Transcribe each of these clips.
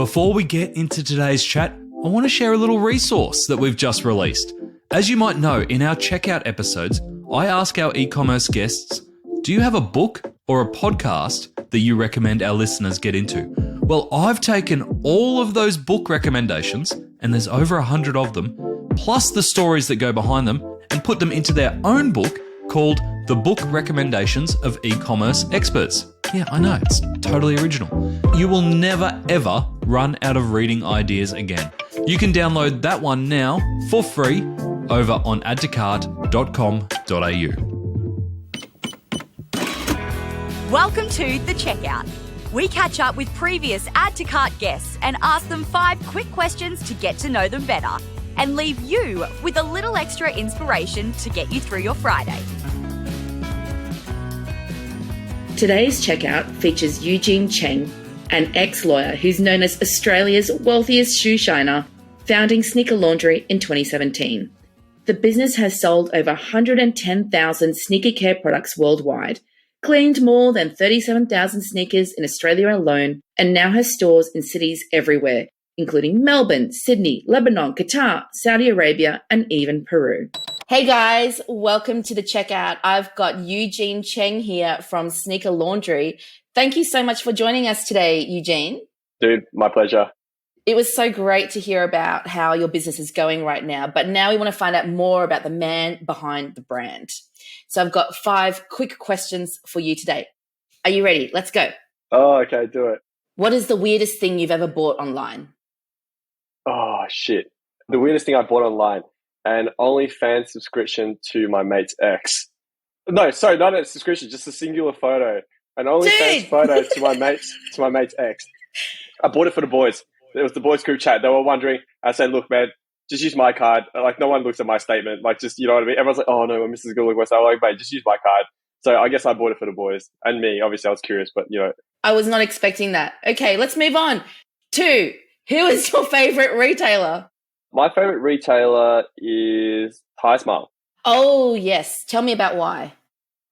Before we get into today's chat, I want to share a little resource that we've just released. As you might know, in our checkout episodes, I ask our e-commerce guests, do you have a book or a podcast that you recommend our listeners get into? Well, I've taken all of those book recommendations, and there's over 100 of them, plus the stories that go behind them, and put them into their own book called The Book Recommendations of E-Commerce Experts. Yeah, I know, it's totally original. You will never, ever run out of reading ideas again. You can download that one now for free over on add-to-cart.com.au. Welcome to The Checkout. We catch up with previous Add to Cart guests and ask them 5 quick questions to get to know them better and leave you with a little extra inspiration to get you through your Friday. Today's checkout features Eugene Cheng, an ex-lawyer who's known as Australia's wealthiest shoe shiner, founding Sneaker Laundry in 2017. The business has sold over 110,000 sneaker care products worldwide, cleaned more than 37,000 sneakers in Australia alone, and now has stores in cities everywhere, including Melbourne, Sydney, Lebanon, Qatar, Saudi Arabia, and even Peru. Hey guys, welcome to the checkout. I've got Eugene Cheng here from Sneaker Laundry. Thank you so much for joining us today, Eugene. Dude, my pleasure. It was so great to hear about how your business is going right now, but now we want to find out more about the man behind the brand. So I've got 5 quick questions for you today. Are you ready? Let's go. Oh, okay, do it. What is the weirdest thing you've ever bought online? Oh, shit. The weirdest thing I bought online, an OnlyFans subscription to my mate's ex. No, sorry, not a subscription, just a singular photo. An OnlyFans photo to my mate's ex. I bought it for the boys. It was the boys group chat. They were wondering. I said, look, man, just use my card. Like, no one looks at my statement. Like, just, you know what I mean? Everyone's like, oh, no, my missus is going to look at my statement. I'm like, mate, just use my card. So I guess I bought it for the boys and me. Obviously, I was curious, but, you know. I was not expecting that. Okay, let's move on. 2, who is your favorite retailer? My favorite retailer is HismileEugene. Oh, yes. Tell me about why.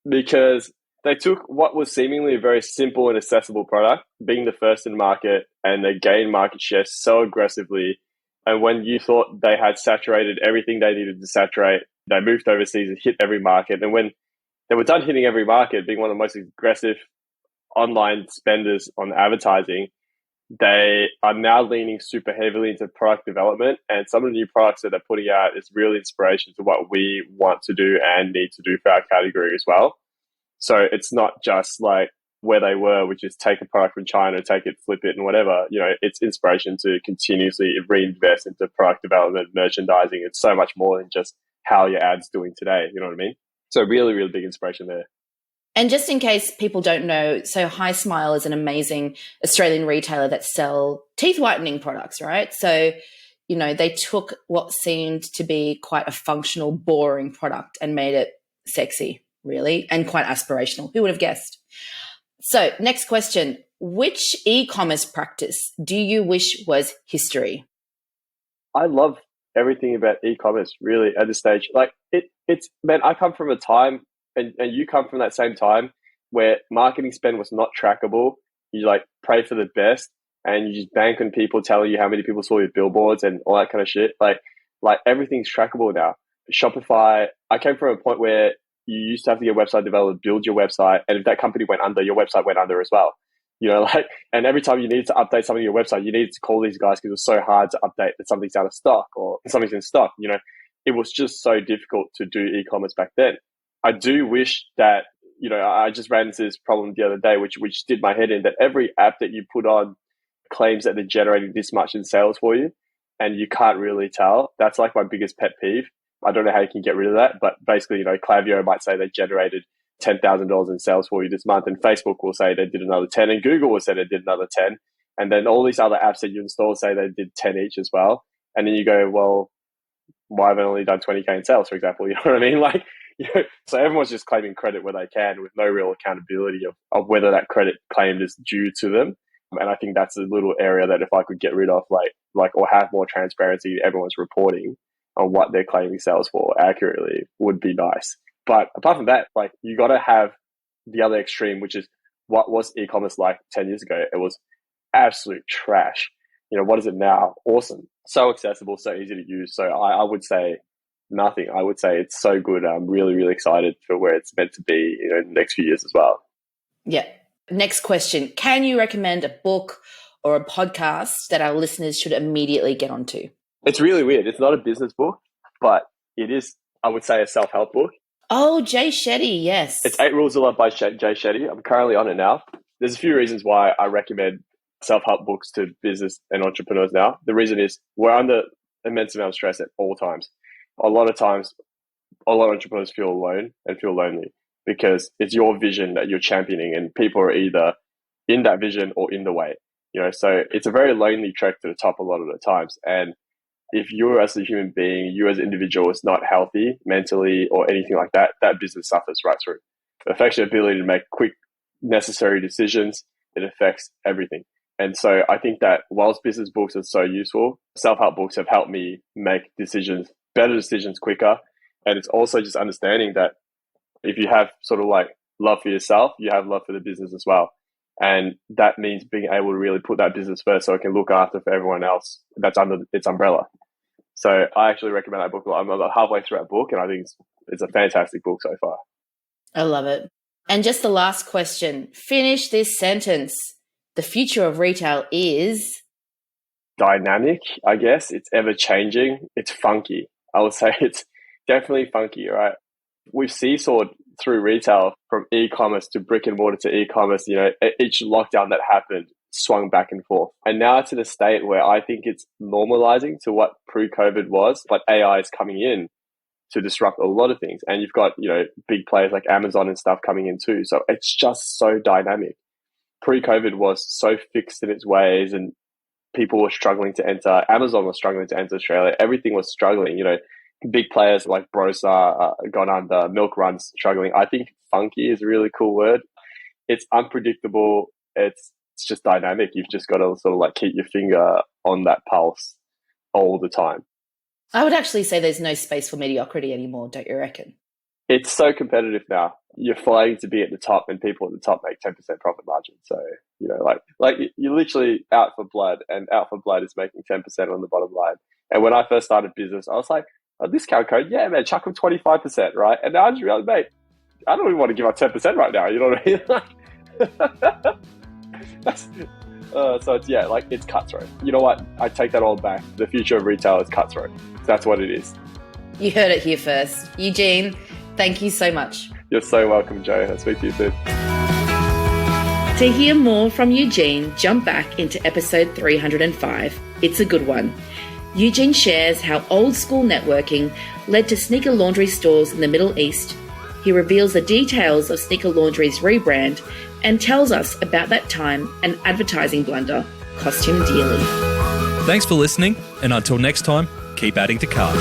Because they took what was seemingly a very simple and accessible product, being the first in the market, and they gained market share so aggressively. And when you thought they had saturated everything they needed to saturate, they moved overseas and hit every market. And when they were done hitting every market, being one of the most aggressive online spenders on advertising, they are now leaning super heavily into product development. And some of the new products that they're putting out is really inspiration to what we want to do and need to do for our category as well. So it's not just like where they were, which is take a product from China, take it, flip it, and whatever. You know, it's inspiration to continuously reinvest into product development, merchandising. It's so much more than just how your ad's doing today. You know what I mean? So really, really big inspiration there. And just in case people don't know, so HismileEugene is an amazing Australian retailer that sell teeth whitening products, right? So, you know, they took what seemed to be quite a functional, boring product and made it sexy, really, and quite aspirational. Who would have guessed? So next question, which e-commerce practice do you wish was history? I love everything about e-commerce, really, at this stage. Like, it's man, I come from a time, and you come from that same time, where marketing spend was not trackable. You like pray for the best, and you just bank on people telling you how many people saw your billboards and all that kind of shit. Like everything's trackable now. Shopify, I came from a point where you used to have to get a website developer, build your website, and if that company went under, your website went under as well. You know, like, and every time you needed to update something on your website, you needed to call these guys because it was so hard to update that something's out of stock or something's in stock. You know, it was just so difficult to do e-commerce back then. I do wish that, you know, I just ran into this problem the other day, which did my head in, that every app that you put on claims that they're generating this much in sales for you, and you can't really tell. That's like my biggest pet peeve. I don't know how you can get rid of that, but basically, you know, Klaviyo might say they generated $10,000 in sales for you this month, and Facebook will say they did another 10, and Google will say they did another 10, and then all these other apps that you install say they did 10 each as well. And then you go, well, why have I only done 20K in sales, for example? You know what I mean? Like, you know, so everyone's just claiming credit where they can with no real accountability of whether that credit claimed is due to them. And I think that's a little area that if I could get rid of, like, or have more transparency, everyone's reporting on what they're claiming sales for accurately would be nice. But apart from that, like, you got to have the other extreme, which is what was e-commerce like 10 years ago? It was absolute trash. what is it now? Awesome. So accessible, so easy to use. So I would say nothing. I would say it's so good. I'm really, really excited for where it's meant to be, in the next few years as well. Yeah. Next question. Can you recommend a book or a podcast that our listeners should immediately get onto? It's really weird. It's not a business book, but it is, I would say, a self-help book. Oh, Jay Shetty, yes. It's 8 Rules of Love by Jay Shetty. I'm currently on it now. There's a few reasons why I recommend self-help books to business and entrepreneurs now. The reason is we're under immense amount of stress at all times. A lot of times, a lot of entrepreneurs feel alone and feel lonely because it's your vision that you're championing and people are either in that vision or in the way. So it's a very lonely trek to the top a lot of the times. And if you as a human being, you as an individual is not healthy mentally or anything like that, that business suffers right through. It affects your ability to make quick, necessary decisions. It affects everything. And so I think that whilst business books are so useful, self-help books have helped me make better decisions quicker. And it's also just understanding that if you have sort of like love for yourself, you have love for the business as well. And that means being able to really put that business first so it can look after for everyone else that's under its umbrella. So I actually recommend that book a lot. I'm about halfway through that book and I think it's a fantastic book so far. I love it. And just the last question. Finish this sentence. The future of retail is dynamic, I guess. It's ever changing. It's funky. I would say it's definitely funky, right? We've seesawed through retail from e-commerce to brick and mortar to e-commerce. Each lockdown that happened swung back and forth. And now it's in a state where I think it's normalizing to what pre-COVID was, but AI is coming in to disrupt a lot of things. And you've got, big players like Amazon and stuff coming in too. So it's just so dynamic. Pre-COVID was so fixed in its ways and people were struggling to enter. Amazon was struggling to enter Australia. Everything was struggling. Big players like Brosa gone under, Milk Run's struggling. I think funky is a really cool word. It's unpredictable. It's just dynamic. You've just got to sort of like keep your finger on that pulse all the time. I would actually say there's no space for mediocrity anymore, don't you reckon? It's so competitive now. You're fighting to be at the top and people at the top make 10% profit margin. So, like you're literally out for blood and out for blood is making 10% on the bottom line. And when I first started business, I was like, a discount code, yeah, man, chuck them 25%, right? And now I just realized, mate, I don't even want to give up 10% right now. You know what I mean? So it's cutthroat. You know what? I take that all back. The future of retail is cutthroat. That's what it is. You heard it here first. Eugene, thank you so much. You're so welcome, Joe. I'll speak to you soon. To hear more from Eugene, jump back into episode 305. It's a good one. Eugene shares how old school networking led to sneaker laundry stores in the Middle East. He reveals the details of Sneaker Laundry's rebrand and tells us about that time an advertising blunder cost him dearly. Thanks for listening, and until next time, keep adding to cart.